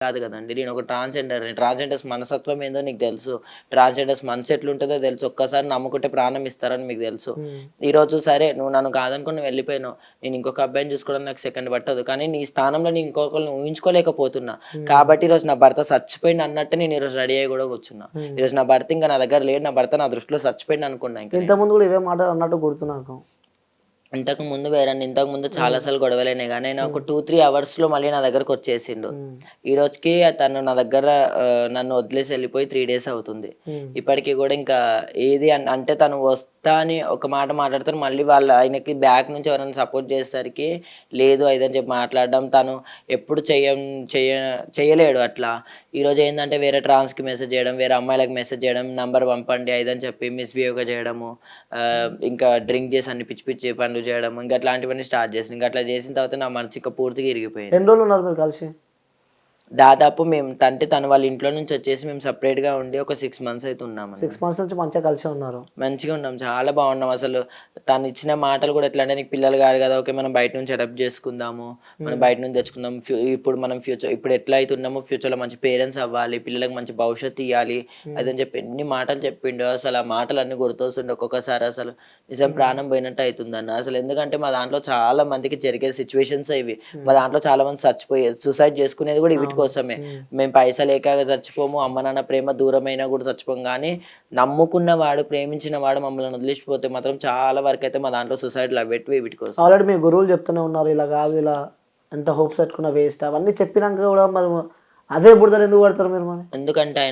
కాదు కదండి. నేను ఒక ట్రాన్స్‌జెండర్‌ని. ట్రాన్స్‌జెండర్స్ మనస్తత్వం ఏందో నీకు తెలుసు. ట్రాన్స్‌జెండర్స్ మనసు ఎట్లుంటదో తెలుసు. ఒక్కసారి నమ్ముకుంటే ప్రాణం ఇస్తారని మీకు తెలుసు. హ్మ్. ఈరోజు సరే నువ్వు నన్ను కాదనుకుని నువ్వు వెళ్ళిపోయినావు. నేను ఇంకొక అబ్బాయిని చూసుకోవడానికి నాకు సెకండ్ పట్టదు. కానీ నీ స్థానంలో నేను ఇంకొకరిని ఊహించుకోలేకపోతున్నా. హ్మ్. కాబట్టి ఈరోజు నా భర్త సచ్చిపోయిండు అన్నట్టే నేను ఈరోజు రెడీ అయ్యి కూడా కూర్చున్నా. హ్మ్. ఈరోజు నా భర్త ఇంక నా దగ్గర లేడు. నా భర్త నా దృష్టిలో సచ్చిపోయిండు అనుకున్నా ఇంక నేను. ఇంతకుముందు గూడా ఇవే మాటలు అన్నట్టు గుర్తు నాకు. ఇంతకుముందు చాలా హ్మ్. సార్లు గొడవలయినాయి గానీ, నేను ఒక హ్మ్. 2, 3 అవర్స్‌లో మళ్ళీ నా దగ్గరకొచ్చేసిండు. హ్మ్. ఈ రోజుకి తను నా దగ్గర నన్ను వదిలేసి ఎళ్ళిపోయి 3 డేస్ అవుతుంది. హ్మ్. ఇప్పటికి గూడా ఇంకా ఏది అంటే తను వస్తా అని ఒక మాట మాట్లాడతారు. మళ్ళీ ఆయనకి బ్యాక్ నుంచి ఎవరైనా సపోర్ట్ చేసేసరికి లేదు అదని చెప్పి మాట్లాడడం. తను ఎప్పుడు చెయ్య చెయ్యలేడు అట్లా. ఈరోజు ఏందంటే వేరే ట్రాన్స్‌కి మెసేజ్ జేయడం, వేరే అమ్మాయిలకి మెసేజ్ జేయడం, నంబర్ పంపండి అదని చెప్పి మిస్‌బిహేవ్‌గా చేయడము. హ్మ్. ఇంకా డ్రింక్ చేసి అన్ని పిచ్చి పిచ్చి పనులు చేయడం. ఇంక అట్లాంటివన్నీ స్టార్ట్ చేసింది. ఇంక అట్లా చేసిన తర్వాత నా మనసు ఇక పూర్తిగా ఇరిగిపోయింది. ఎన్ని రోజులున్నారు మీరు కలిసి? దాదాపు మేము తను వాళ్ళ ఇంట్లో నుంచి వచ్చేసి మేము సెపరేట్‌గా ఉండి ఒక 6 మంత్స్ అయితే ఉన్నామన్న. 6 మంత్స్ నుంచి మంచిగా కలిసే ఉన్నారు. మంచిగా ఉన్నాం. చాలా బాగున్నాం అసలు. తనిచ్చిన మాటలు గూడా ఎట్లా అంటే నీకు పిల్లలు గారు గదా! ఓకే. మనం బయట నుంచి అడాప్ట్ జేసుకుందాము. మనం హ్మ్. బయట నుంచి తెచ్చుకుందాం. ఇప్పుడు మనం ఇప్పుడు ఎట్లా అయితే ఉన్నామో ఫ్యూచర్‌లో మంచి పేరెంట్స్ అవ్వాలి. పిల్లలకి మంచి భవిష్యత్తు ఇయ్యాలి. హ్మ్. అదని చెప్పి ఎన్ని మాటలు చెప్పిండో అసలు ఆ మాటలన్నీ గుర్తొస్తుంటే ఒక్కొక్కసారి అసలు నిజం హ్మ్. ప్రాణం పోయినట్టు అయితుందన్న. అసలు ఎందుకంటే మా దాంట్లో చాలా మందికి జరిగే సిట్యుయేషన్సే ఇవి. మా హ్మ్. దాంట్లో చాలా మంది సూసైడ్ చేసుకునేది గూడా వీటి అవును. కోసమే. హ్మ్. మేము పైసలేక చచ్చిపోము. అమ్మ నాన్న ప్రేమ దూరమైనా గూడా చచ్చిపోము గానీ నమ్ముకున్నవాడు, ప్రేమించినవాడు మమ్మల్ని వదిలేసిపోతే మాత్రం చాలా వరకైతే మా దాంట్లో సూసైడ్‌లు అవ్వేటివి వీటి కోసం. ఆల్రెడీ మీ గురువులు చెప్తూనే ఉన్నారు. ఇలా గాదు, ఇలా ఎంత హోప్స్ పెట్టుకున్నా వేస్ట్ అవన్నీ చెప్పినంక గూడా మరి అదే బురదలో ఎందుకు పడతారు మీరు మరి? ఎందుకంటే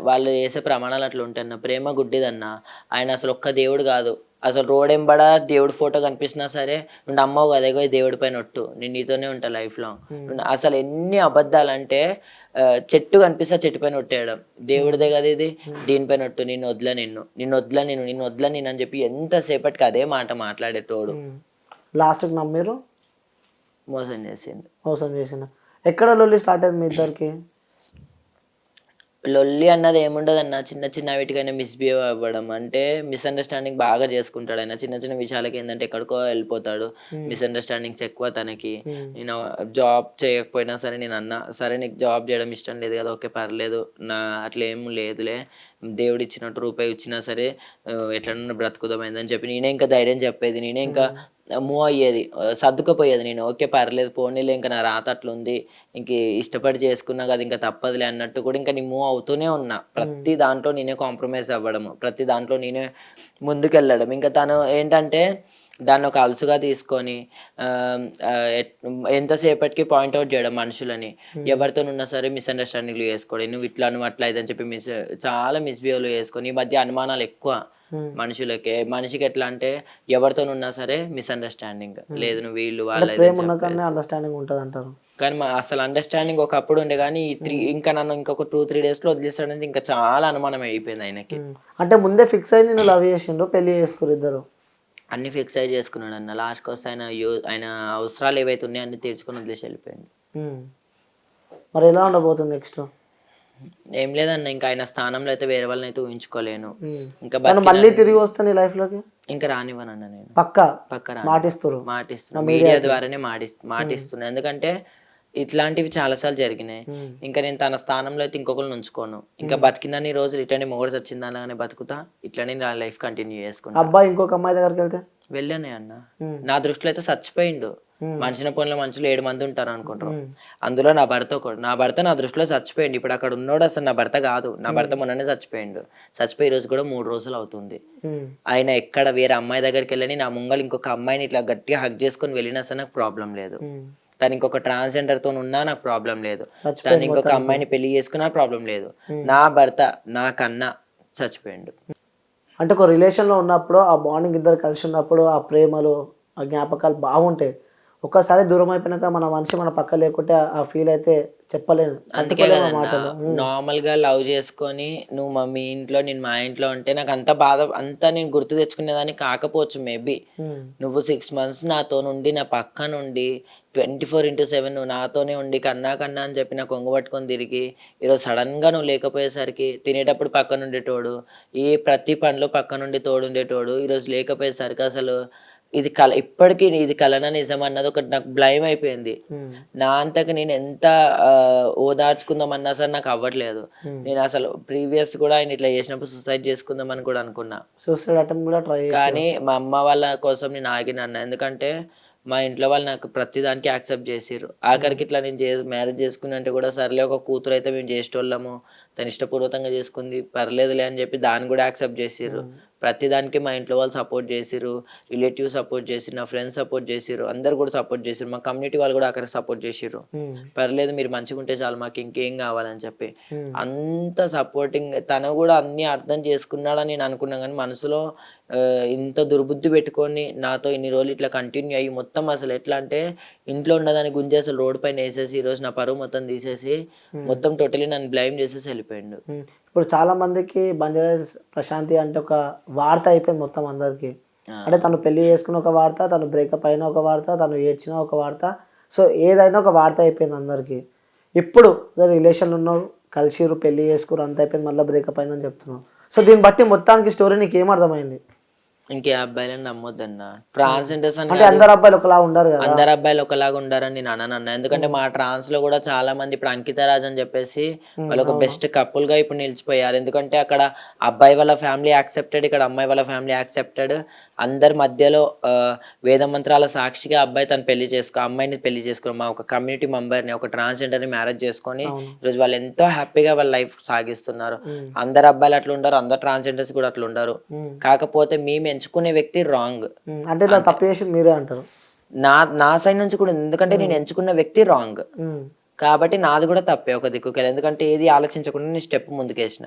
వాళ్ళు చేసే ప్రమాణాలు అట్లుంటాయన్న. ప్రేమ గుడ్డిదన్న. ఆయన అసలు ఒక్క దేవుడు గాదు. అసలు రోడెంబడ దేవుడి ఫోటో కనిపించినా సరే, "నువ్వు నమ్మవు గదా! ఇగో ఈ దేవుడి పైన ఒట్టు. నేను నీతోనే ఉంటా లైఫ్ లాంగ్." హ్మ్. అసలు ఎన్ని అబద్దాలంటే చెట్టు కనిపిస్తే ఆ చెట్టు పైన ఒట్టేయడం. హ్మ్. దేవుడిదే గదా ఇది. హ్మ్. దీనిపైన ఒట్టు. నిన్ను వదలను అని చెప్పి ఎంత సేపటికి అదే మాట మాట్లాడేటోడు. హ్మ్. లాస్ట్‌కి నమ్మిర్రు. మోసం చేసిండు. మోసం చేసిండు. ఎక్కడ లొల్లి స్టార్ట్ అయింది మీ ఇద్దరికి? లొల్లి అన్నది ఏముండదన్న. చిన్న చిన్న వీటికైనా మిస్‌బిహేవ్ అవ్వడం. అంటే మిస్‌అండర్‌స్టాండింగ్ బాగా చేసుకుంటాడాయన. చిన్న చిన్న విషయాలకేందంటే ఎక్కడికో ఎళ్ళిపోతాడు. హ్మ్. మిస్‌అండర్‌స్టాండింగ్స్ ఎక్కువ తనకి. హ్మ్. నేను జాబ్ చేయకపోయినా సరే నేనన్నా, "సరే నీకు జాబ్ చేయడం ఇష్టం లేదు కదా! ఓకే. పర్లేదు. అట్లేం లేదులే. దేవుడిచ్చినట్టు రూపాయి ఇచ్చినా సరే ఎట్లనన్నా బ్రతుకుదాం" అని చెప్పి నేనే ఇంకా ధైర్యం చెప్పేది. నేనే ఇంకా హ్మ్. మూవ్ అయ్యేది. సర్దుకుపోయేది నేను. ఓకే. పర్లేదు పోనీలే ఇంక నా రాత అట్లుంది. ఇంక ఇష్టపడి చేసుకున్నా గదా! ఇంక తప్పదులే అన్నట్టు కూడా ఇంక నేను మూవ్ అవుతూనే ఉన్నా. హ్మ్. ప్రతి దాంట్లో నేనే కాంప్రమైజ్ అవ్వడము. ప్రతి దాంట్లో నేనే ముందుకెళ్ళడం. ఇంక తను ఏంటంటే దాన్నొక అలుసుగా తీసుకొని ఆహ్, ఆహ్, ఎట్ ఎంతసేపటికి పాయింట్ ఔట్ జేయడం మనుషులని. హ్మ్. ఎవరితోనున్నా సరే మిస్‌అండర్‌స్టాండింగ్‌లు చేసుకోవడం. నువ్వు ఇట్లా అట్లా అయితే అని చెప్పి చాలా మిస్‌బిహేవ్‌లు చేసుకొని ఈ మధ్య అనుమానాలెక్కువ హ్మ్. మనుషులకే. మనిషికెట్లా అంటే ఎవరితోనున్నా సరే మిస్‌అండర్‌స్టాండింగ్. హ్మ్. లేదు నువ్వు వీళ్ళు, అంటే వాళ్ళు ఇదని ప్రేమ ఉన్న కాడనే చెప్పేసి. అండర్‌స్టాండింగ్ ఉంటదంటారు. కానీ అసలు అండర్‌స్టాండింగ్ ఒకప్పుడు ఉండే గానీ, ఈ హ్మ్. ఇంకా నన్ను ఇంకొక 2, 3 డేస్‌లో వదిలేస్తాడంటే ఇంకా చాలా అనుమానం అయిపోయింది ఆయనకి. హ్మ్. అంటే ముందే ఫిక్స్ అయ్యి నిన్ను లవ్ చేసిండ్రు. పెళ్లి చేసుకుర్రు ఇద్దరు. అన్నీ ఫిక్స్ అయ్యి చేసుకున్నాడన్న. లాస్ట్‌కొస్తే ఆయన అవసరాలు ఏవైతే ఉన్నాయో అన్నీ తీర్చుకొని వదిలేసి ఎళ్ళిపోయిండు. హ్మ్. మరి ఎలా ఉండబోతుంది నెక్స్ట్? ఏం లేదన్న ఇంకా ఆయన స్థానంలో అయితే వేరే వాళ్ళనైతే ఊహించుకోలేను. హ్మ్. ఇంకా తను మళ్ళీ బతికినన్ని తిరిగి వస్తే నీ లైఫ్‌లోకి? ఇంక రానివ్వనన్న నేను. పక్కా పక్కా రానివ్వను. మాటిస్తుర్రు. మాటిస్తున్నా. నా మీడియా మీడియాకి. ద్వారానే హ్మ్. మాటిస్తున్నా. ఎందుకంటే ఇట్లాంటివి చాలా సార్లు జరిగినాయి. హ్మ్. ఇంక నేను తన స్థానంలో అయితే ఇంకొకళ్ళని ఉంచుకోను. ఇంకా హ్మ్. బతికినన్ని రోజులు ఇట్లనే మొగుడు సచ్చిందనగానే బతుకుతా. ఇట్లనే నా లైఫ్ కంటిన్యూ చేసుకుంటా. అబ్బాయి ఇంకొక అమ్మాయి దగ్గరికెళ్తే? వెళ్ళనే అన్న. హ్మ్. నా దృష్టిలో అయితే సచ్చిపోయిండు. హ్మ్. మనిషిని పోలిన మనుషులు 7 మంది ఉంటారనుకుంటారు. హ్మ్. అందులో నా భర్త ఒకడు. నా భర్త నా దృష్టిలో సచ్చిపోయిండు. ఇప్పుడు అక్కడ ఉన్నోడు అసలు నా భర్త గాదు. నా హ్మ్. భర్త మొన్ననే సచ్చిపోయిండు. చచ్చిపోయి ఈ రోజు కూడా 3 రోజులవుతుంది. హ్మ్. ఆయన ఎక్కడ వేరే అమ్మాయి దగ్గరికెళ్ళని నా ముంగల ఇంకొక అమ్మాయిని ఇట్లా గట్టిగా హగ్ చేసుకొని వెళ్ళినా సరే నాకు ప్రాబ్లమ్ లేదు. హ్మ్. తను ఇంకొక ట్రాన్స్‌జెండర్‌తోనున్నా నాకు ప్రాబ్లమ్ లేదు. తను చచ్చిపోయిండు ఇంకొక మొత్తానికి. అమ్మాయిని పెళ్లి చేసుకున్నా ప్రాబ్లమ్ లేదు. హ్మ్. నా భర్త నాకన్నా చచ్చిపోయిండు. అంటే ఒక రిలేషన్‌లో ఉన్నప్పుడు ఆ బాండింగ్ ఇద్దరు కలిసి ఉన్నప్పుడు ఆ ప్రేమలు, ఆ జ్ఞాపకాలు బాగుంటాయి. ఒక్కసారి దూరం అయిపోయినాక మన మనిషి మన పక్కన లేకుంటే ఆ ఫీల్ అయితే చెప్పలేను. అందుకే తట్టుకోలేము ఆ గదన్నా! మాటలు. హ్మ్. నార్మల్‌గా లవ్ జేసుకొని నువ్వు మీ ఇంట్లో, నేను మా ఇంట్లో ఉంటే నాకంత బాధ అంతా నేను గుర్తు తెచ్చుకునేదాన్ని కాకపోవచ్చు మేబీ. హ్మ్. నువ్వు 6 మంత్స్ నాతోనుండి, నా పక్కనుండి 24/7 నువ్వు నాతోనే ఉండి కన్నా కన్నా అని చెప్పి నా కొంగు పట్టుకొని తిరిగి, ఈరోజు సడెన్‌గా నువ్వు లేకపోయేసరికి తినేటప్పుడు పక్కనుండేటోడు, ప్రతి పనిలో పక్కనుండి తోడుండేటోడు, ఈరోజు లేకపోయేసరికి అసలు ఇది కళ, ఇప్పటికీ ఇది కలనా నిజం అన్నది ఒకటి నాకు బ్లైమ్ అయిపోయింది. నా అంతకు నేను ఎంత ఓదార్చుకుందామన్నా సరే నాకు అవ్వట్లేదు. నేను అసలు ప్రీవియస్ కూడా ఆయన ఇట్లా చేసినప్పుడు సూసైడ్ చేసుకుందామని కూడా అనుకున్నా. సూసైడ్ అటెంప్ట్ కూడా ట్రై చేసి కానీ మా అమ్మ వాళ్ళ కోసం నేను ఆగినన్న. ఎందుకంటే మా ఇంట్లో వాళ్ళు నాకు ప్రతి దానికి యాక్సెప్ట్ చేసిర్రు. ఆఖరికి ఇట్లా నేను మ్యారేజ్ చేసుకున్నంటే కూడా సర్లే ఒక కూతురు అయితే మేము చేసేటోళ్ళము, తను ఇష్టపూర్వకంగా చేసుకుంది పర్లేదులే అని చెప్పి దాన్ని కూడా యాక్సెప్ట్ చేసిర్రు. ప్రతి దానికి మా ఇంట్లో వాళ్ళు సపోర్ట్ చేసిర్రు, రిలేటివ్ సపోర్ట్ చేసిర్రు, నా ఫ్రెండ్స్ సపోర్ట్ చేసిర్రు, అందరు కూడా సపోర్ట్ చేసిర్రు, మా కమ్యూనిటీ వాళ్ళు కూడా అక్కడ సపోర్ట్ చేసిర్రు. పర్లేదు మీరు మంచిగా ఉంటే చాలు, మాకు ఇంకేం కావాలని చెప్పి అంత సపోర్టింగ్. తను కూడా అన్ని అర్థం చేసుకున్నాడని నేను అనుకున్నాను, కానీ మనసులో ఇంత దుర్బుద్ధి పెట్టుకొని నాతో ఇన్ని రోజులు ఇట్లా కంటిన్యూ అయ్యి మొత్తం అసలు ఎట్లా అంటే ఇంట్లో ఉన్నదాని గుంజి అసలు రోడ్ పైన వేసేసి ఈరోజు నా పరువు మొత్తం తీసేసి మొత్తం టోటలీ నన్ను బ్లైమ్ చేసేసి వెళ్ళిపోయిండు. ఇప్పుడు చాలా మందికి బంజారాస్ ప్రశాంతి అంటే ఒక వార్త అయిపోయింది మొత్తం అందరికి. అంటే తను పెళ్లి చేసుకున్న ఒక వార్త, తను బ్రేకప్ అయిన ఒక వార్త, తను ఏడ్చిన ఒక వార్త, సో ఏదైనా ఒక వార్త అయిపోయింది అందరికి. ఇప్పుడు రిలేషన్లు ఉన్నారు, కలిసిరు, పెళ్లి చేసుకురు, అంత అయిపోయింది, మళ్ళీ బ్రేకప్ అయిందని చెప్తున్నావు. సో దీన్ని బట్టి మొత్తానికి స్టోరీ నీకు ఏం అర్థమైంది? ఇంకే అబ్బాయిలను నమ్మొద్దన్న. ట్రాన్స్జెండర్స్ అంటే అందరు అబ్బాయిలు ఒకలా ఉండరు కదా. అందరు అబ్బాయిలు ఒకలాగా ఉండారని నేను అననన్నా. ఎందుకంటే మా ట్రాన్స్ లో కూడా చాలా మంది ఇప్పుడు అంకిత రాజ్ అని చెప్పేసి వాళ్ళు ఒక బెస్ట్ కపుల్ గా ఇప్పుడు నిలిచిపోయారు. ఎందుకంటే అక్కడ అబ్బాయి వాళ్ళ ఫ్యామిలీ యాక్సెప్టెడ్, ఇక్కడ అమ్మాయి వాళ్ళ ఫ్యామిలీ యాక్సెప్టెడ్. అందరి మధ్యలో వేద మంత్రాల సాక్షిగా అబ్బాయి తను అమ్మాయిని పెళ్లి చేసుకుని మా ఒక కమ్యూనిటీ మెంబర్ ని, ఒక ట్రాన్స్జెండర్ ని మ్యారేజ్ చేసుకొని ఈరోజు వాళ్ళు ఎంతో హ్యాపీగా వాళ్ళ లైఫ్ సాగిస్తున్నారు. అందరు అబ్బాయిలు అట్లా ఉండరు, అందరు ట్రాన్స్జెండర్స్ కూడా అట్లా ఉండరు. కాకపోతే మేము ఎంచుకునే వ్యక్తి రాంగ్. అంటే ఇలా తప్పు చేసి మీరే అంటారు? నా సైడ్ నుంచి కూడా, ఎందుకంటే నేను ఎంచుకున్న వ్యక్తి రాంగ్ కాబట్టి నాది కూడా తప్పే ఒక దిక్కుకెళ్ళి. ఎందుకంటే ఏది ఆలోచించకుండా నేను స్టెప్ ముందుకేసిన.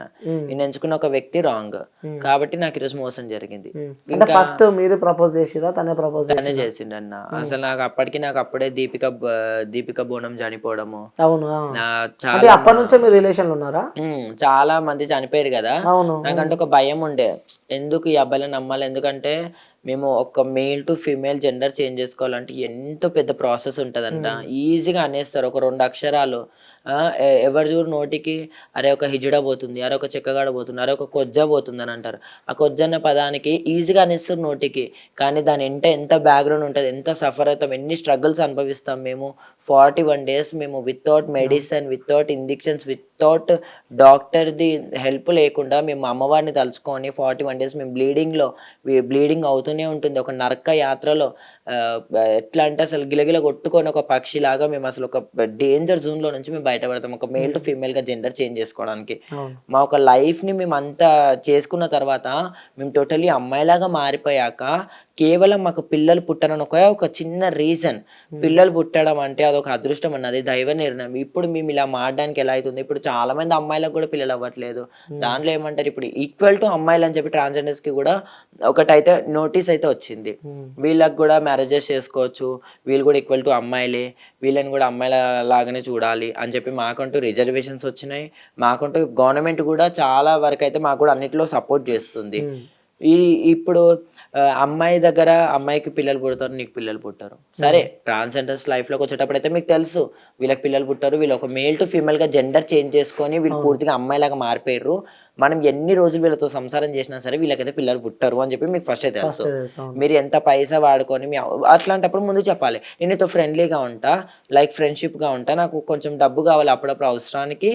నేను ఎంచుకున్న ఒక వ్యక్తి రాంగ్ కాబట్టి నాకు ఈరోజు మోసం జరిగింది. ఫస్ట్ మీరు ప్రపోజ్ చేసిరా, తనే ప్రపోజ్ తనే చేసిండు అన్న. అసలు నాకు అప్పుడే దీపిక బోనం చనిపోవడము. అవును, అప్పటి నుంచే మీరు రిలేషన్ ఉన్నారా? చాలా మంది చనిపోయారు కదా, నాకంటే ఒక భయం ఉండే, ఎందుకు ఈ అబ్బాయిలను నమ్మాలి. ఎందుకంటే మేము ఒక male to female gender change చేసుకోవాలంటే ఎంతో పెద్ద ప్రాసెస్ ఉంటుందంట. ఈజీగా అనేస్తారు ఒక 2 అక్షరాలు. ఎవరు చూడు నోటికి అరే ఒక హిజడ పోతుంది, అరే ఒక చెక్కగాడ పోతుంది, అరే ఒక కొజ్జ పోతుంది అని అంటారు. ఆ కొజ్జ అన్న పదానికి ఈజీగా అనేస్తారు నోటికి, కానీ దాని ఎంత బ్యాక్గ్రౌండ్ ఉంటుంది, ఎంత సఫర్ అవుతాం, ఎన్ని స్ట్రగుల్స్ అనుభవిస్తాం మేము. 41 days మేము without medicine, without injections, without డాక్టర్ది హెల్ప్ లేకుండా మేము అమ్మవారిని తలుచుకొని 41 days మేము బ్లీడింగ్ అవుతూనే ఉంటుంది. ఒక నరక యాత్రలో ఎట్లా అంటే అసలు గిలగిల కొట్టుకొని ఒక పక్షిలాగా మేము అసలు ఒక డేంజర్ జోన్లో నుంచి మేము బయటపడతాం ఒక మేల్ టు ఫీమేల్గా జెండర్ చేంజ్ చేసుకోవడానికి. మా ఒక లైఫ్ని మేము అంతా చేసుకున్న తర్వాత మేము టోటలీ అమ్మాయిలాగా మారిపోయాక కేవలం మాకు పిల్లలు పుట్టనని ఒక చిన్న రీజన్, పిల్లలు పుట్టడం అంటే అదొక అదృష్టం అన్నది, దైవ నిర్ణయం. ఇప్పుడు మేము ఇలా మారడానికి ఎలా అవుతుంది, ఇప్పుడు చాలా మంది అమ్మాయిలకు కూడా పిల్లలు అవ్వట్లేదు. దాంట్లో ఏమంటారు, ఇప్పుడు ఈక్వల్ టు అమ్మాయిలు అని చెప్పి ట్రాన్స్జెండర్స్ కి కూడా ఒకటైతే నోటీస్ అయితే వచ్చింది, వీళ్ళకి కూడా మ్యారేజెస్ చేసుకోవచ్చు, వీళ్ళు కూడా ఈక్వల్ టు అమ్మాయిలే, వీళ్ళని కూడా అమ్మాయిల లాగానే చూడాలి అని చెప్పి మాకంటూ రిజర్వేషన్స్ వచ్చినాయి. మాకంటూ గవర్నమెంట్ కూడా చాలా వరకు అయితే మాకు కూడా అన్నిట్లో సపోర్ట్ చేస్తుంది. ఇప్పుడు అమ్మాయి దగ్గర అమ్మాయికి పిల్లలు పుడతారు, నీకు పిల్లలు పుట్టారు, సరే ట్రాన్స్జెండర్స్ లైఫ్లోకి వచ్చేటప్పుడు అయితే మీకు తెలుసు వీళ్ళకి పిల్లలు పుట్టారు, వీళ్ళు ఒక మేల్ టు ఫీమేల్గా జెండర్ చేంజ్ చేసుకొని వీళ్ళు పూర్తిగా అమ్మాయిలాగా మారిపోయారు, మనం ఎన్ని రోజులు వీళ్ళతో సంసారం చేసినా సరే వీళ్ళకైతే పిల్లలు పుట్టారు అని చెప్పి మీకు ఫస్ట్ తెలుసు. మీరు ఎంత పైసా వాడుకొని అట్లాంటప్పుడు ముందు చెప్పాలి, నేను నీతో ఫ్రెండ్లీగా ఉంటా, లైక్ ఫ్రెండ్షిప్గా ఉంటా, నాకు కొంచెం డబ్బు కావాలి అప్పుడప్పుడు అవసరానికి.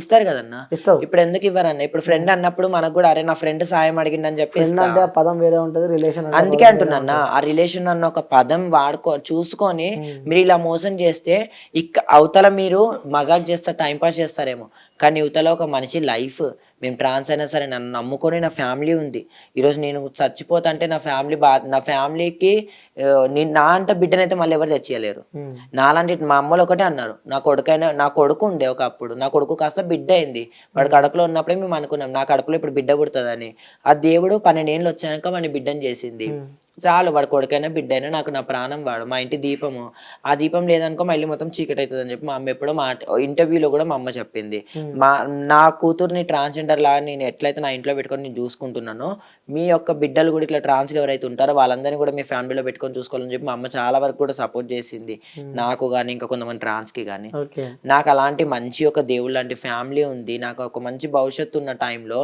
ఇస్తారు కదన్నా, ఇప్పుడు ఎందుకు ఇవ్వరన్న? ఇప్పుడు ఫ్రెండ్ అన్నప్పుడు మనకు కూడా అరే నా ఫ్రెండ్ సాయం అడిగిందని చెప్పి పదం వేరే ఉంటుంది రిలేషన్. అందుకే అంటున్నా, ఆ రిలేషన్ అన్న ఒక పదం చూసుకొని మీరు ఇలా మోసం చేస్తే అవతల మీరు మజాక్ చేస్తారు, టైం పాస్ చేస్తారేమో, కానీ యువతలో ఒక మనిషి లైఫ్. మేము ట్రాన్స్ అయినా సరే నన్ను నమ్ముకొని నా ఫ్యామిలీ ఉంది. ఈరోజు నేను చచ్చిపోతా అంటే నా ఫ్యామిలీకి నా అంత బిడ్డనైతే మళ్ళీ ఎవరు తెచ్చియలేరు. నాలాంటి మా అమ్మలు ఒకటే అన్నారు, నా కొడుకు ఉండే ఒకప్పుడు, నా కొడుకు కాస్త బిడ్డ అయింది, వాడు కడుపులో ఉన్నప్పుడే మేము అనుకున్నాం నా కడుపులో ఇప్పుడు బిడ్డ పుడుతుందని. ఆ దేవుడు 12 ఏళ్ళు వచ్చాక వాడిని బిడ్డను చేసింది. చాలు వాడు కొడుకైనా బిడ్డైనా నాకు నా ప్రాణం వాడు, మా ఇంటి దీపము. ఆ దీపం లేదనుకో మళ్ళీ మొత్తం చీకటి అవుతుంది అని చెప్పి మా అమ్మ ఎప్పుడో ఇంటర్వ్యూలో కూడా మా అమ్మ చెప్పింది. మా నా కూతుర్ని ట్రాన్స్జెండర్ లాగా నేను ఎట్లయితే నా ఇంట్లో పెట్టుకొని నేను చూసుకుంటున్నానో మీ యొక్క బిడ్డలు కూడా ఇట్లా ట్రాన్స్గా ఎవరైతే ఉంటారో వాళ్ళందరినీ కూడా మీ ఫ్యామిలీలో పెట్టుకొని చూసుకోవాలని చెప్పి మా అమ్మ చాలా వరకు కూడా సపోర్ట్ చేసింది నాకు కానీ ఇంకా కొంతమంది ట్రాన్స్కి కానీ. ఓకే. నాకు అలాంటి మంచి ఒక దేవుడు లాంటి ఫ్యామిలీ ఉంది, నాకు ఒక మంచి భవిష్యత్తు ఉన్న టైంలో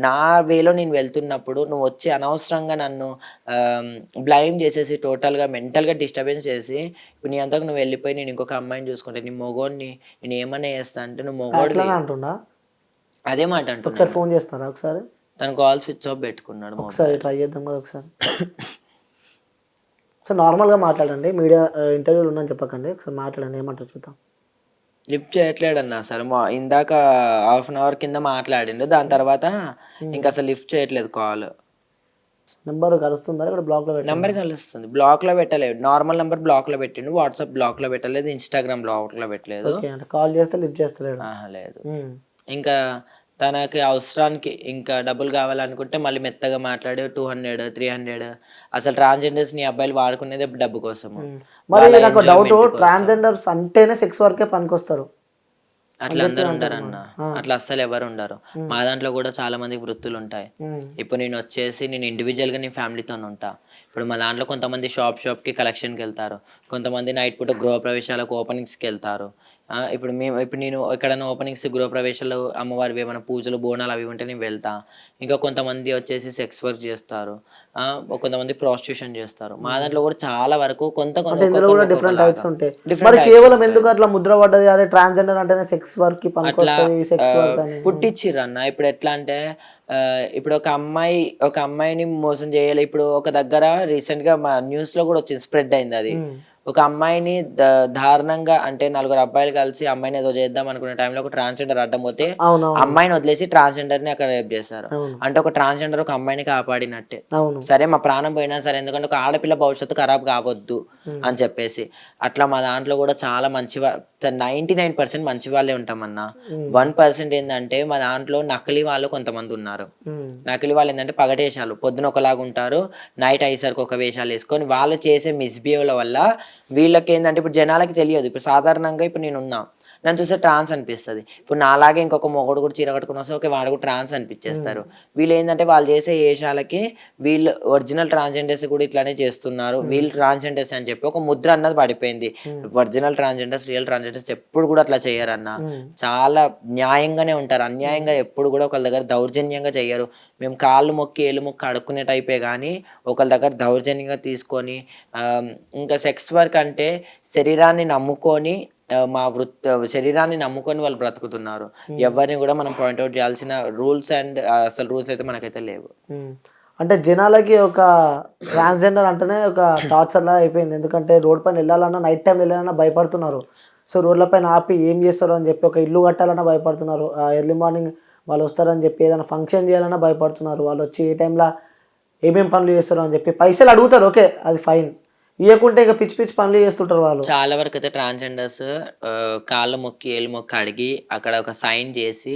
నా వేలో నేను వెళ్తున్నప్పుడు నువ్వు వచ్చి అనవసరంగా నన్ను బ్లైమ్ చేసేసి టోటల్గా మెంటల్గా డిస్టర్బెన్స్ చేసి ఇప్పుడు నీ అంతకు నువ్వు వెళ్ళిపోయి నేను ఇంకొక అమ్మాయిని చూసుకుంటే నీ మొగోడిని నేను ఏమన్నా చేస్తా అంటే నువ్వు మొగోడివి అట్లానే అంటుండా? అదే మాట అంటున్నా. ఒకసారి ఫోన్ చేస్తారా ఒకసారి? తను కాల్ స్విచ్ ఆఫ్ పెట్టుకున్నాడు. ఒకసారి ట్రై చేద్దాం కదా ఒకసారి. సో నార్మల్గా మాట్లాడండి, మీడియా ఇంటర్వ్యూలు ఉందని చెప్పకండి, ఒకసారి మాట్లాడండి, ఏమంటారు చూద్దాం. లిఫ్ట్ చేయట్లేడన్న అసలు. ఇందాక హాఫ్ అన్ అవర్ కింద మాట్లాడిండు, దాని తర్వాత ఇంకా అసలు లిఫ్ట్ చేయట్లేదు కాల్. నెంబర్ కలుస్తుందా ఇక్కడ? బ్లాక్ లో నెంబర్ కలుస్తుంది, బ్లాక్ లో పెట్టలేదు. నార్మల్ నెంబర్ బ్లాక్ లో పెట్టిండు, వాట్సాప్ బ్లాక్ లో పెట్టలేదు, ఇన్స్టాగ్రామ్ బ్లాక్ లో పెట్టలేదు. కాల్ చేస్తే లిఫ్ట్ చేస్తలేడు. లేదు. ఇంకా తనకి అవసరానికి ఇంకా డబ్బులు కావాలనుకుంటే మళ్ళీ మెత్తగా మాట్లాడి 200 300. అసలు ట్రాన్స్జెండర్స్ ని అబ్బాయిలు వాడుకునేది డబ్బు కోసము. మరి నాకు డౌట్, ట్రాన్స్జెండర్స్ అంటేనే సెక్స్ వర్కే పనికొస్తారు. అట్లా అందరు ఉండరు అన్న, అట్లా అస్సలు ఎవరు ఉండరు. మా దాంట్లో కూడా చాలా మందికి వృత్తులు ఉంటాయి. ఇప్పుడు నేను వచ్చేసి నేను ఇండివిజువల్ గా నేను ఫ్యామిలీతో ఉంటా. ఇప్పుడు మా దాంట్లో కొంతమంది షాప్ కి కలెక్షన్కి వెళ్తారు, కొంతమంది నైట్ పూట గృహప్రవేశాలకు ఓపెనింగ్స్కి వెళ్తారు. ఇప్పుడు నేను ఎక్కడైనా ఓపెనింగ్స్ గృహప్రవేశాలు అమ్మవారివి ఏమైనా పూజలు బోనాలు అవి ఉంటే నేను వెళ్తా. ఇంకా కొంతమంది వచ్చేసి సెక్స్ వర్క్ చేస్తారు, కొంతమంది ప్రాస్టిట్యూషన్ చేస్తారు. మా దాంట్లో కూడా చాలా వరకు డిఫరెంట్ టైప్స్ ఉంటాయి. మరి కేవలం ఎందుకు అట్లా ముద్ర పడ్డది అదే ట్రాన్స్జెండర్ అంటేనే సెక్స్ వర్క్ కి పనికొస్తది, సెక్స్ వర్క్ అని పుట్టిచ్చిర్రు అన్న. ఇప్పుడు ఎట్లా అంటే ఇప్పుడు ఒక అమ్మాయిని మోసం చేయాలి. ఇప్పుడు ఒక దగ్గర రీసెంట్ గా మా న్యూస్ లో కూడా వచ్చింది, స్ప్రెడ్ అయింది అది. ఒక అమ్మాయిని దారుణంగా అంటే 4 అబ్బాయిలు కలిసి అమ్మాయిని ఏదో చేద్దాం అనుకునే టైంలో ఒక ట్రాన్స్జెండర్ అడ్డం పోతే అమ్మాయిని వదిలేసి ట్రాన్స్జెండర్ ని అక్కడ రేప్ చేశారు. అంటే ఒక ట్రాన్స్జెండర్ ఒక అమ్మాయిని కాపాడినట్టే. సరే మా ప్రాణం పోయినా సరే, ఎందుకంటే ఒక ఆడపిల్ల భవిష్యత్తు ఖరాబ్ కావద్దు అని చెప్పేసి. అట్లా మా దాంట్లో కూడా చాలా మంచి 99% మంచి వాళ్ళే ఉంటామన్నా. 1% ఏంటంటే మా దాంట్లో నకిలీ వాళ్ళు కొంతమంది ఉన్నారు. నకిలీ వాళ్ళు ఏంటంటే పగటేశాలు, పొద్దున ఒకలాగా ఉంటారు, నైట్ అయ్యేసరికి ఒక వేషాలు వేసుకొని వాళ్ళు చేసే మిస్బిహేవ్ల వల్ల వీళ్ళకి ఏంటంటే ఇప్పుడు జనాలకి తెలియదు. ఇప్పుడు సాధారణంగా ఇప్పుడు నేను ఉన్నా, నన్ను చూస్తే ట్రాన్స్ అనిపిస్తుంది. ఇప్పుడు నాలాగే ఇంకొక మొగడు కూడా చీర కట్టుకుని వస్తే ఓకే వాడు కూడా ట్రాన్స్ అనిపించేస్తారు. వీళ్ళు ఏంటంటే వాళ్ళు చేసే వేషాలకి వీళ్ళు ఒరిజినల్ ట్రాన్స్జెండర్స్ కూడా ఇట్లానే చేస్తున్నారు, వీళ్ళు ట్రాన్స్జెండర్స్ అని చెప్పి ఒక ముద్ర అన్నది పడిపోయింది. ఒరిజినల్ ట్రాన్స్జెండర్స్ రియల్ ట్రాన్స్జెండర్స్ ఎప్పుడు కూడా అట్లా చేయరన్న, చాలా న్యాయంగానే ఉంటారు. అన్యాయంగా ఎప్పుడు కూడా ఒకళ్ళ దగ్గర దౌర్జన్యంగా చెయ్యరు. మేము కాళ్ళు మొక్కి ఏళ్ళు మొక్కి అడుక్కునే టైపే కానీ ఒకళ్ళ దగ్గర దౌర్జన్యంగా తీసుకొని ఇంకా సెక్స్ వర్క్ అంటే శరీరాన్ని నమ్ముకొని శరీరాన్ని నమ్ముకొని వాళ్ళు బ్రతుకుతున్నారు. ఎవరిని కూడా మనం పాయింట్అవుట్ చేయాల్సిన రూల్స్ అండ్ అసలు రూల్స్ అయితే మనకైతే లేవు. అంటే జనాలకి ఒక ట్రాన్స్జెండర్ అంటేనే ఒక టార్చర్ లా అయిపోయింది. ఎందుకంటే రోడ్ పైన వెళ్ళాలన్నా, నైట్ టైం వెళ్ళాలన్నా భయపడుతున్నారు. సో రోడ్ల పైన ఆపి ఏం చేస్తారు అని చెప్పి, ఒక ఇల్లు కట్టాలన్నా భయపడుతున్నారు. ఎర్లీ మార్నింగ్ వాళ్ళు వస్తారని చెప్పి ఏదైనా ఫంక్షన్ చేయాలన్నా భయపడుతున్నారు. వాళ్ళు వచ్చి ఏ టైంలో ఏమేం పనులు చేస్తారు అని చెప్పి పైసలు అడుగుతారు, ఓకే అది ఫైన్. ఇవ్వకుంటే ఇక పిచ్చి పిచ్చి పనులు చేస్తుంటారు వాళ్ళు. చాలా వరకు అయితే ట్రాన్స్జెండర్స్ కాళ్ళ మొక్కి ఏళ్ళు మొక్కి అడిగి అక్కడ ఒక సైన్ చేసి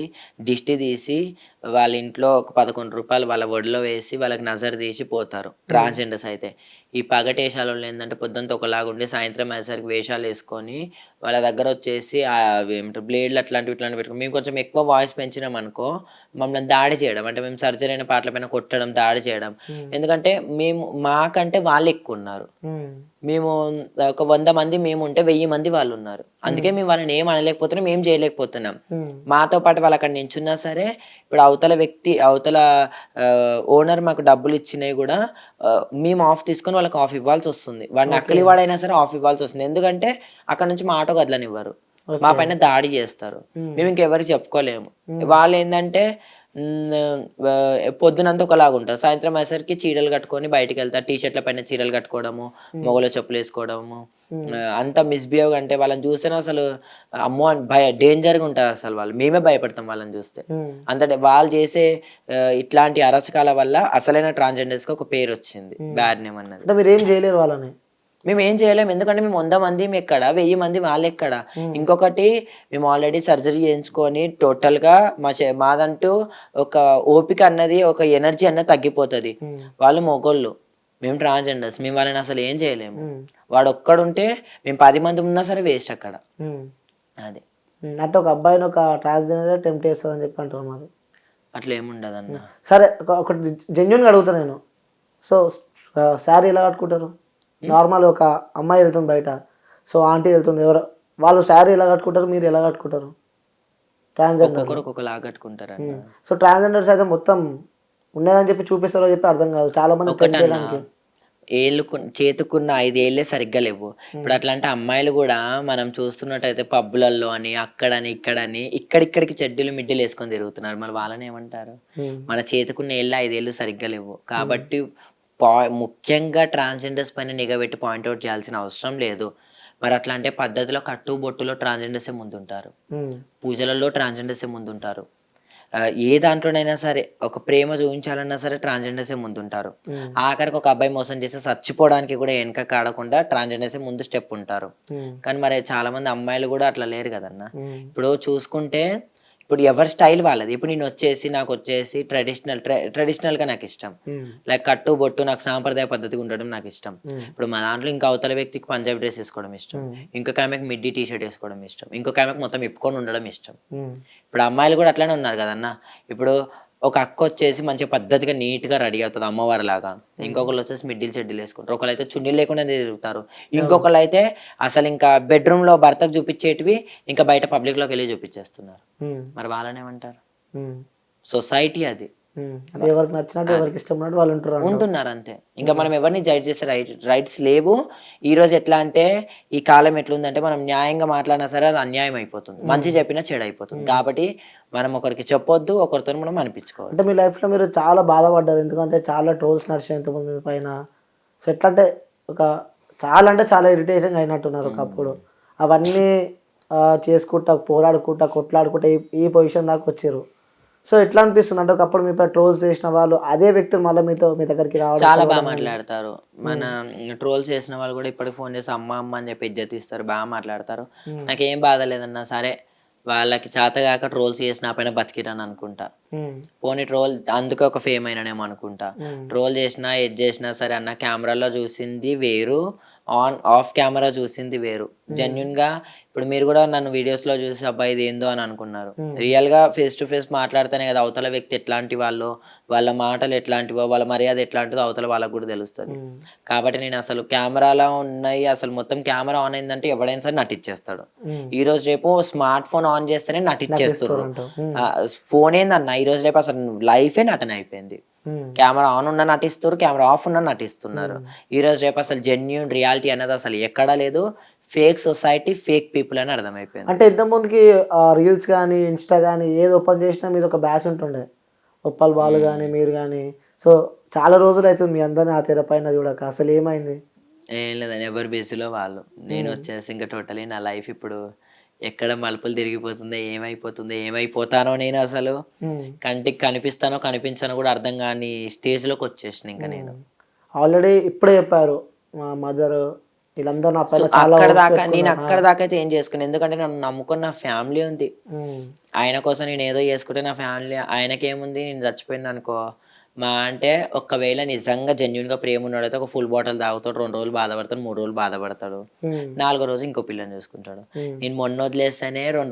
దిష్టి తీసి వాళ్ళ ఇంట్లో ఒక 11 రూపాయలు వాళ్ళ ఒడిలో వేసి వాళ్ళకి నజర్ తీసి పోతారు ట్రాన్స్జెండర్స్ అయితే. ఈ పగటేశాల వాళ్ళు ఏంటంటే పొద్దుంతా ఒకలాగా ఉండి సాయంత్రం అయ్యేసరికి వేషాలు వేసుకొని వాళ్ళ దగ్గర వచ్చేసి ఏమిటో బ్లేడ్లు అట్లాంటివి పెట్టుకుని మేము కొంచెం ఎక్కువ వాయిస్ పెంచినాం అనుకో మమ్మల్ని దాడి చేయడం, అంటే మేము సర్జరీ అయిన పాటల పైన కొట్టడం, దాడి చేయడం. ఎందుకంటే మాకంటే వాళ్ళు ఎక్కువ ఉన్నారు. మేము ఒక 100 మంది మేము ఉంటే 1000 మంది వాళ్ళు ఉన్నారు. అందుకే మేము వాళ్ళని ఏం అనలేకపోతున్నాం, ఏం చేయలేకపోతున్నాం. మాతో పాటు వాళ్ళు అక్కడ నించున్నా సరే ఇప్పుడు అవతల ఓనర్ మాకు డబ్బులు ఇచ్చినవి కూడా మేము ఆఫ్ తీసుకొని వాళ్ళకి ఆఫ్ ఇవ్వాల్సి వస్తుంది. వాడు నకిలీ వాడైనా సరే ఆఫ్ ఇవ్వాల్సి వస్తుంది. ఎందుకంటే అక్కడ నుంచి మా ఆటో కదలనివ్వరు, మా పైన దాడి చేస్తారు. మేము ఇంకెవరికి చెప్పుకోలేము. వాళ్ళు ఏంటంటే పొద్దునంతా ఒకలాగా ఉంటారు, సాయంత్రం అయ్యేసరికి చీరలు కట్టుకొని బయటకు వెళ్తారు. టీషర్ట్ల పైన చీరలు కట్టుకోవడము, మొగల చెప్పులు వేసుకోవడము, అంత మిస్బిహేవ్. అంటే వాళ్ళని చూస్తేనే అసలు అమ్మో అని డేంజర్గా ఉంటారు అసలు వాళ్ళు. మేమే భయపడతాం వాళ్ళని చూస్తే. అంతటే వాళ్ళు చేసే ఇట్లాంటి అరచకాల వల్ల అసలైన ట్రాన్స్జెండర్స్ కి ఒక పేరు వచ్చింది, బ్యాడ్ నేమ్ అన్నది. మీరు ఏం చేయలేరు వాళ్ళని. మేము ఏం చేయలేము, ఎందుకంటే మేము 100 మంది ఎక్కడ 1000 మంది వాళ్ళు ఎక్కడ. ఇంకొకటి మేము ఆల్రెడీ సర్జరీ చేయించుకొని టోటల్ గా మాదంటూ ఒక ఓపిక అన్నది, ఒక ఎనర్జీ అన్నది తగ్గిపోతుంది. వాళ్ళు మొగోళ్ళు, మేము ట్రాన్స్జెండర్స్, మేము వాళ్ళని అసలు ఏం చేయలేము. ఉమ్, వాడు ఒక్కడుంటే మేము 10 మంది ఉన్నా సరే వేస్ట్ అక్కడ. ఉమ్, అది. అంటే ఒక అబ్బాయిని ఒక ట్రాన్స్జెండర్ టెంప్ట్ చేస్తారని చెప్పి అంటారు మరి. అట్లా ఏముండదన్న. సరే ఒకటి జెన్యున్గా అడుగుతా నేను. సో శారీ ఎలా కట్టుకుంటారు? నార్మల్ ఒక అమ్మాయి వెళ్తుంది బయట, సో ఆంటీ వెళ్తుంది, ఎవరు వాళ్ళు శారీ ఎలా కట్టుకుంటారు, మీరు ఎలా కట్టుకుంటారు ట్రాన్స్జెండర్? ఒక్కొక్కరు ఒక్కొక్కలాగా కట్టుకుంటారన్న. సో ట్రాన్స్జెండర్స్ అయితే మొత్తం ఉన్నదని చెప్పి చూపిస్తారో చెప్పి అర్థం కాదు, చాలా మంది టెంప్ట్ ఒకటన్నా, చేయడానికి. చేతుకున్న 5 ఏళ్ళే సరిగ్గా లేవు. ఇప్పుడు అట్లాంటి అమ్మాయిలు కూడా మనం చూస్తున్నట్టయితే పబ్బులలో అని, అక్కడని, ఇక్కడని, ఇక్కడిక్కడికి చెడ్డీలు మిడ్డీలు వేసుకొని తిరుగుతున్నారు. మరి వాళ్ళని ఏమంటారు? ఉమ్, మన చేతికున్న 5 ఏళ్ళు సరిగ్గా లేవు కాబట్టి ముఖ్యంగా ట్రాన్స్జెండర్స్ పైన నిఘా పెట్టి పాయింట్అవుట్ చేయాల్సిన అవసరం లేదు. మరి అట్లా అంటే పద్ధతిలో కట్టు బొట్టులో ట్రాన్స్జెండర్సే ముందుంటారు, ఉమ్, పూజలలో ట్రాన్స్జెండర్సే ముందుంటారు. ఏ దాంట్లోనైనా సరే ఒక ప్రేమ చూపించాలన్నా సరే ట్రాన్స్జెండర్సే ముందుంటారు. ఉమ్, ఆఖరికి ఒక అబ్బాయి మోసం చేస్తే చచ్చిపోవడానికి కూడా వెనక కాడకుండా ట్రాన్స్జెండర్సే ముందు స్టెప్ ఉంటారు. ఉమ్, కానీ మరి చాలా మంది అమ్మాయిలు కూడా అట్లా లేరు కదన్న. ఉమ్, ఇప్పుడు చూసుకుంటే ఇప్పుడు ఎవరి స్టైల్ వాళ్ళది. ఇప్పుడు నాకు వచ్చేసి ట్రెడిషనల్గా నాకు ఇష్టం. ఉమ్, లైక్ కట్టు బొట్టు నాకు సాంప్రదాయ పద్ధతిగా ఉండడం నాకు ఇష్టం. ఉమ్, ఇప్పుడు మా దాంట్లో ఇంకా అవతల వ్యక్తికి పంజాబీ డ్రెస్ వేసుకోవడం ఇష్టం, ఉమ్, ఇంకొక ఆమెకి మిడ్డీ టీ షర్ట్ వేసుకోవడం ఇష్టం, ఇంకొక ఆమెకు మొత్తం ఇప్పుకొని ఉండడం ఇష్టం. ఉమ్, ఇప్పుడు అమ్మాయిలు కూడా అట్లానే ఉన్నారు కదన్న. ఇప్పుడు ఒక అక్క వచ్చేసి మంచిగా పద్ధతిగా నీట్గా రెడీ అవుతుంది అమ్మవారి లాగా, ఇంకొకళ్ళు వచ్చేసి మిడ్డీలు చెడ్డీలు వేసుకుంటారు, ఒకళ్ళు అయితే చున్నీలు లేకుండా తిరుగుతారు, ఇంకొకళ్ళు అయితే అసలు ఇంకా బెడ్రూమ్ లో భర్తకు చూపించేటివి ఇంకా బయట పబ్లిక్ లోకి వెళ్ళి చూపించేస్తున్నారు. ఉమ్, మరి వాళ్ళని ఏమంటారు? ఉమ్, సొసైటీ అది. అంటే ఎవరికి నచ్చినట్టు ఎవరికి ఇష్టం ఉన్నట్టు వాళ్ళు ఉంటారు అంటావు. ఉంటున్నారు అంతే. ఇంకా మనం ఎవరిని జడ్జ్ చేసే రైట్స్ లేవు. ఈ రోజు ఎట్లా అంటే ఈ కాలం ఎట్లుందంటే మనం న్యాయంగా మాట్లాడినా సరే అది అన్యాయం అయిపోతుంది, మంచి చెప్పినా చెడు అయిపోతుంది. కాబట్టి మనం ఒకరికి చెప్పొద్దు, ఒకరితో మనం అనిపించుకోవద్దు. అంటే మీ లైఫ్లో మీరు చాలా బాధపడ్డారు, ఎందుకంటే చాలా ట్రోల్స్ నడిచాయి ఇంతకుముందు మీ పైన. సో ఎట్లా అంటే ఒక చాలా అంటే చాలా ఇరిటేషన్ అయినట్టున్నారు ఒకప్పుడు. అవన్నీ చేసుకుంటా పోరాడుకుంటా కొట్లాడుకుంటా ఈ పొజిషన్ దాకా వచ్చారు. సో ఎట్లా అనిపిస్తుంది అంటే ఒకప్పుడు మీపై ట్రోల్స్ చేసిన వాళ్ళు అదే వ్యక్తులు మళ్ళీ మీ దగ్గరికి రావడం? చాలా బాగా మాట్లాడతారు. మన ట్రోల్స్ చేసిన వాళ్ళు కూడా ఇప్పటికి ఫోన్ చేసి అమ్మ అమ్మ అని చెప్పి ఇజ్జత్ ఇస్తారు, బాగా మాట్లాడతారు. నాకేం బాధ లేదన్నా. సరే వాళ్ళకి చేతగాక ట్రోల్స్ చేసి నా పైన బతికిరని అనుకుంటా. పోనీ ట్రోల్ అందుకే ఒక ఫేమ్ అయినానేమో అనుకుంటా. ట్రోల్ చేసినా ఏది చేసినా సరే అన్న, కెమెరాలో చూసింది వేరు, ఆఫ్ కెమెరా చూసింది వేరు. జెన్యున్ గా ఇప్పుడు మీరు కూడా నన్ను వీడియోస్ లో చూసి అబ్బాయి ఇది ఏందో అని అనుకున్నారు. రియల్ గా ఫేస్ టు ఫేస్ మాట్లాడితేనే కదా అవతల వ్యక్తి ఎట్లాంటి వాళ్ళో, వాళ్ళ మాటలు ఎట్లాంటివో, వాళ్ళ మర్యాద ఎట్లాంటిదో అవతల వాళ్ళకు కూడా తెలుస్తుంది. కాబట్టి నేను అసలు కెమెరాలో ఉన్నాయి, అసలు మొత్తం కెమెరా ఆన్ అయిందంటే ఎవడైనా సరే నటించేస్తాడు. ఈ రోజు రేపు స్మార్ట్ ఫోన్ ఆన్ చేస్తేనే నటించేస్తున్నారు. ఫోన్ ఏందన్న ఈ రోజు రేపు అసలు లైఫే నటన అయిపోయింది. కెమెరా ఆన్ ఉన్న నటిస్తారు, కెమెరా ఆఫ్ ఉన్న నటిస్తున్నారు. ఈ రోజు రేపు అసలు జెన్యూన్ రియాలిటీ అనేది అసలు ఎక్కడా లేదు. ఫేక్ సొసైటీ, ఫేక్ పీపుల్ అని అర్థమైపోయింది. అంటే ఇంతకుముందుకి రీల్స్ కానీ ఇన్స్టా కానీ ఏది ఓపెన్ చేసినా మీద ఒక బ్యాచ్ ఉంటుండే, ఉప్పల్ బాలు కానీ మీరు కానీ. సో చాలా రోజులు అవుతుంది మీ అందరిని ఆ తెర పైన చూడక, అసలు ఏమైంది? ఏం లేదని ఎవరి బేసిలో వాళ్ళు. నేను వచ్చేసి ఇంకా టోటలీ నా లైఫ్ ఇప్పుడు ఎక్కడ మలుపులు తిరిగిపోతుందో, ఏమైపోతానో నేను అసలు కంటికి కనిపిస్తానో కనిపించానో కూడా అర్థం కాని స్టేజ్ లోకి వచ్చేసిన ఇంకా నేను. ఆల్రెడీ ఇప్పుడే చెప్పారు మా మదర్ వీళ్ళందరూ నా పైన చాలా అక్కడ దాకా నేను అక్కడ దాకా అయితే ఏం చేసుకున్నాను, ఎందుకంటే నన్ను నమ్ముకున్న ఫ్యామిలీ ఉంది. ఆయన కోసం నేను ఏదో చేసుకుంటే నా ఫ్యామిలీ, ఆయనకేముంది నేను చచ్చిపోయింది అనుకో మా అంటే, ఒకవేళ నిజంగా జెన్యున్ గా ప్రేమ ఉన్నాడైతే ఒక ఫుల్ బాటిల్ తాగుతాడు, 2 రోజులు బాధపడతాడు, 3 రోజులు బాధపడతాడు, 4వ రోజు ఇంకో పిల్లని చూసుకుంటాడు. నేను మొన్న వదిలేస్తేనే 2